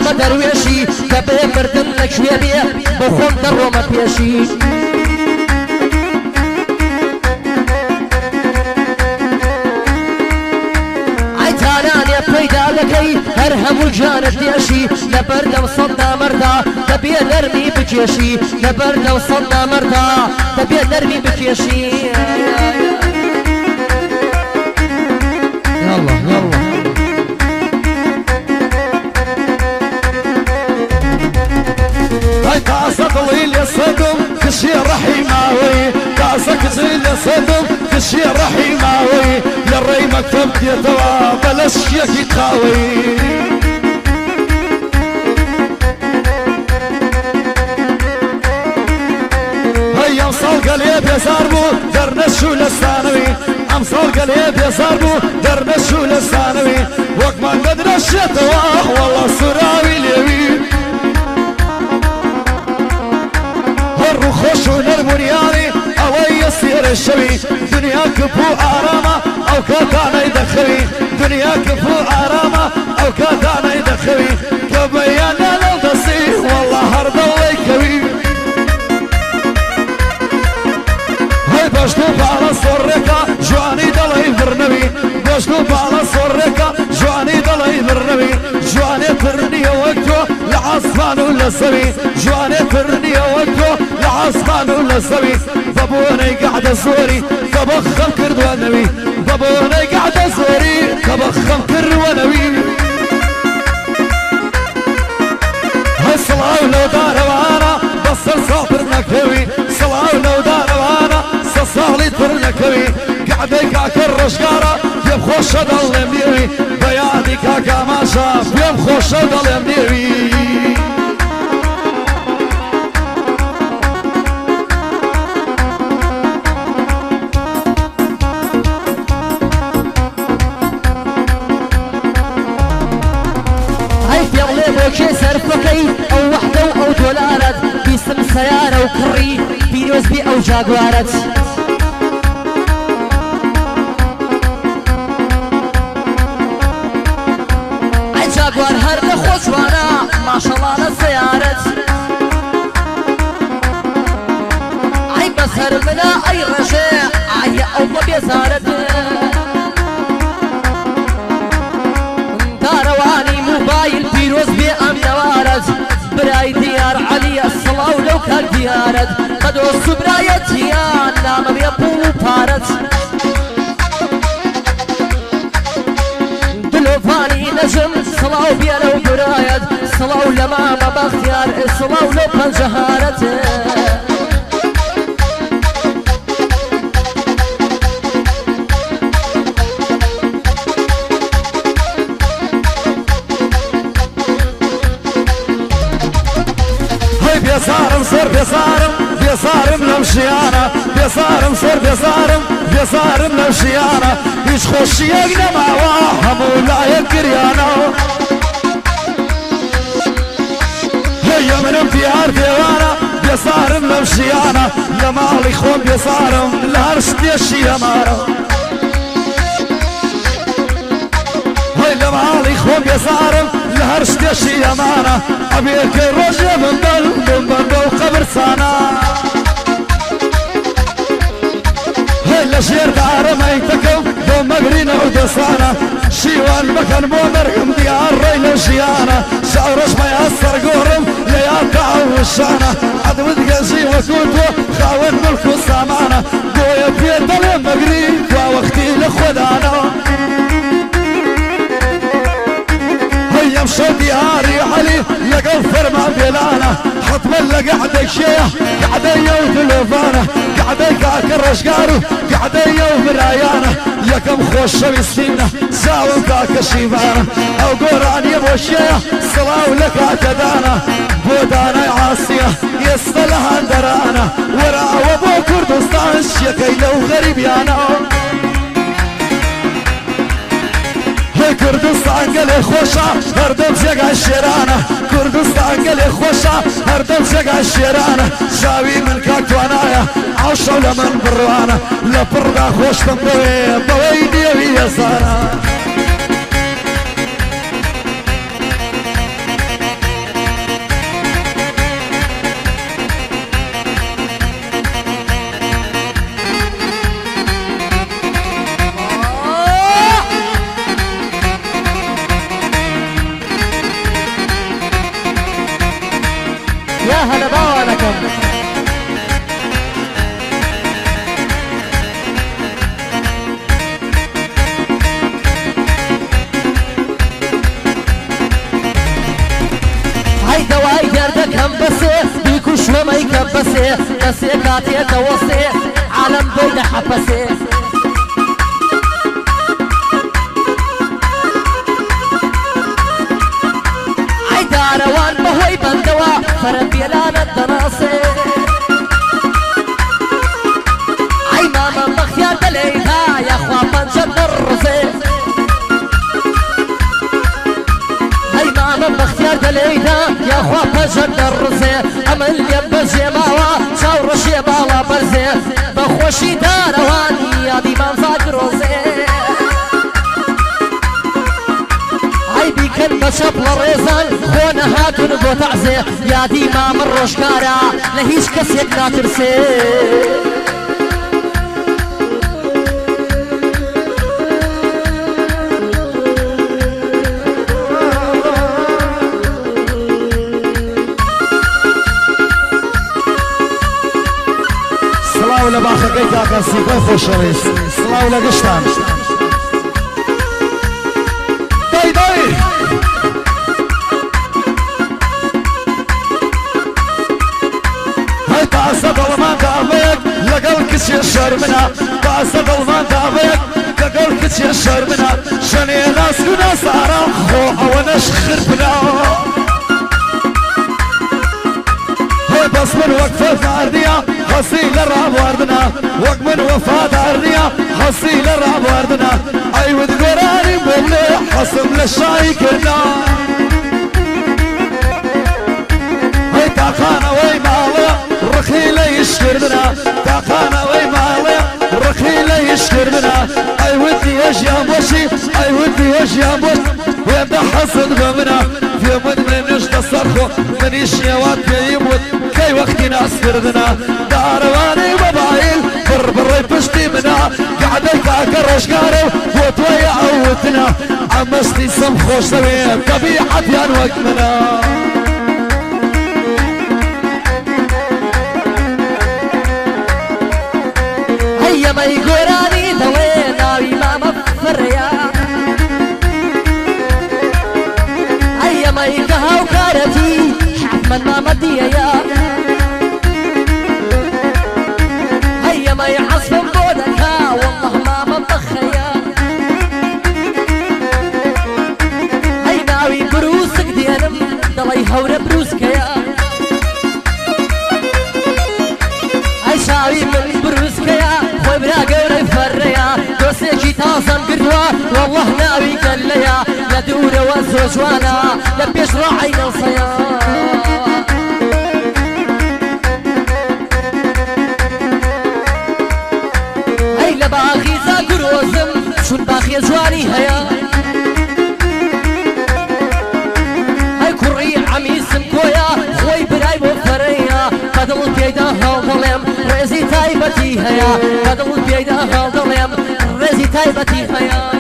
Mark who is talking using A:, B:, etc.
A: بە دەروێشی دەبێ مردن لەکوێ بێ بۆ خۆم دەڕۆمە پێشی ئایتانانێ پەیدا دەکەی هەر هەموو جانت دێشی لەبەر دەو سەد نامەردا دەبێ نەرمی بکێشی لەبەر دەو سەد نامەردا دەبێ نەرمی بکێشی يلا يلا
B: هاي كاسة طويل يا صدم كشي رحيماوي كاسة كزيل يا صدم كشي رحيماوي يا ري مكتب يا توا بلاش يكي تخاوي هيا وصل قليب يا زاربو درنشو للثانوي امصال قليب يا زاربو درنشو للثانوي وقت ما قدر الشتوا والله سراوي ليوي هرو خوشو للبنياني او يصير الشوي دنيا كفو آراما او كاتانا يدخوي دنيا كفو آراما او كاتانا يدخوي كبيانا للدسي والله هرد الله يكوي هاي باشتوب على صوريكا جواني دلي برنبي باشتوب على صوريكا جواني دلي برنبي جواني ترني وقتو لعصفان ولا سبي جواني ترني وقتو لعصفان ولا سبي بابوني قاعد زوري كبخم كرد ونبي بابوني قاعد زوري كبخم كرد ونبي هاي صلاة لو دار وانا بصر صابر نكوي صلاة لو دار وانا صالي ترنكوي قاعدة كاكر رشقارة يب خوش دل منيوي بيادي كاكا ما شاف يب خوش دل منيوي
A: هاي في غليبو كي سرفكي او وحدة او دولارات بيسم سيارة وكري بيروز بي او جاكوارات جاكوار هر لخوش وانا ما شاء الله للسيارات اي بسر منا اي رجاء اي الله بيزارت دارواني موبايل بيروز بي ام نوارت براي ديار علي الصلاة ولو كان ديارت قدو السبرايت يا نام بيبو بارت دلوفاني نجم صلاة بيانا وبرايد صلاة لما باختيار صلاة ولو بنجهارت
B: هاي بيسارم صر بيسارم بيسارم لمشيانا بيسارم صر بيسارم بيسارم لمشيانا هيش خوش يقنا معواه مولا يكريانا هيا من امتيار ديوانا بيسارم لمشيانا لمالي خون بيسارم لهرش ديشي يمارا هاي لمالي خون بيسارم لهرش ديشي يمارا أبيك الرجل من بل وقبر سانا هلا شير دار ما يتكو دو مقرين ودسانا شيوان مكان مو مرقم ديار ريل شيانا شعرش ما يأثر قورم لياقع وشانا عدود قزي وكوتو خاون ملكو سامانا قوية بيت المقرين ووقتي لخدانا هيا مشو دياري علي لقل فرما بلانا حطم اللي قعدك شيخ قعدة يوم تلوفانا قعدة كاكر رشقارو قعدة يوم رايانا يكم خوش بسينا ساوم كاك شيبانا او قران يبو الشيخ صلاة لك اكدانا بودانا عاصية يصلها درانا ورا وابو كردستان شيكي لو غريب يانا كردستان قلي خوشا هردم زيقا الشيرانة كردستان قلي خوشا هردم زيقا الشيرانة شاوي من كاكوانايا عوشا لمن بروانا لبردا خوش تنبوي بويدي ويسانا
A: سي دسي كاتي توسي عالم بيد حبسي عيداروان بهوي بندوا فرد بيلانا الدناصي عي ماما بخيار دليها يا اخوة بنجد الرزي عي ماما بخيار دليها يا اخوة بنجد الرزي عمل يبجي ماوا شاور شيبالا برزي بخوشي داروان يا دي منزاق روزي كن بشبل الرزان خونا هاتون بو تعزي يا ديما من روشكارا لهيش كسيك ناترسي
B: سلاو لباخا قيتاكا سيبا خوشويس سلاو لقشتان داي داي بعصد المان دعويك لقل كسي الشرمنا بعصد المان دعويك لقل كسي الشرمنا شني ناس وناس عرام خوحة ونشخر بنا هاي بس من وقفة عردية حصيل الرعب واردنا وقت من وفاة عردية حصيل الرعب واردنا اي وذقراني مبلي حصم للشاي كرنا هاي تاقانا وي مالي رخيلة يشكرنا تاقانا وي مالي رخيلة يشكرنا اي ودي ايش يا موشي اي ودي ايش يا موش ويبدا حصد بمنا في من ايش تصرخو من يشيوات يموت كي وقتي ناس كردنا دارواني مبايل بربري بشتي منا قعدي كاكرش قارو وطويا عوتنا عمستي سم خوش سوي طبيعة يان وقتنا
A: ما يقراني دوين ناوي ما مفريا أي ما يقهو كارتي حتما ما مديا أي ما يعصف بودكا والله ما مبخيا أي ناوي بروسك دينم دلي هور بروسكيا أي شاوي من بروسكيا وبرا قوري فريا دوسيكي تاصن قردوا والله ناوي قليا لدورة وزوجوانا لبيش راعي نصيا هاي لباخي زاقر وزم شون باخي جواني هيا هاي كري عميسم كويا خوي براي بفريا بدل بيدا هالظلم رزي تايبتي هيا بدل بيدا هالظلم رزي تايبتي هيا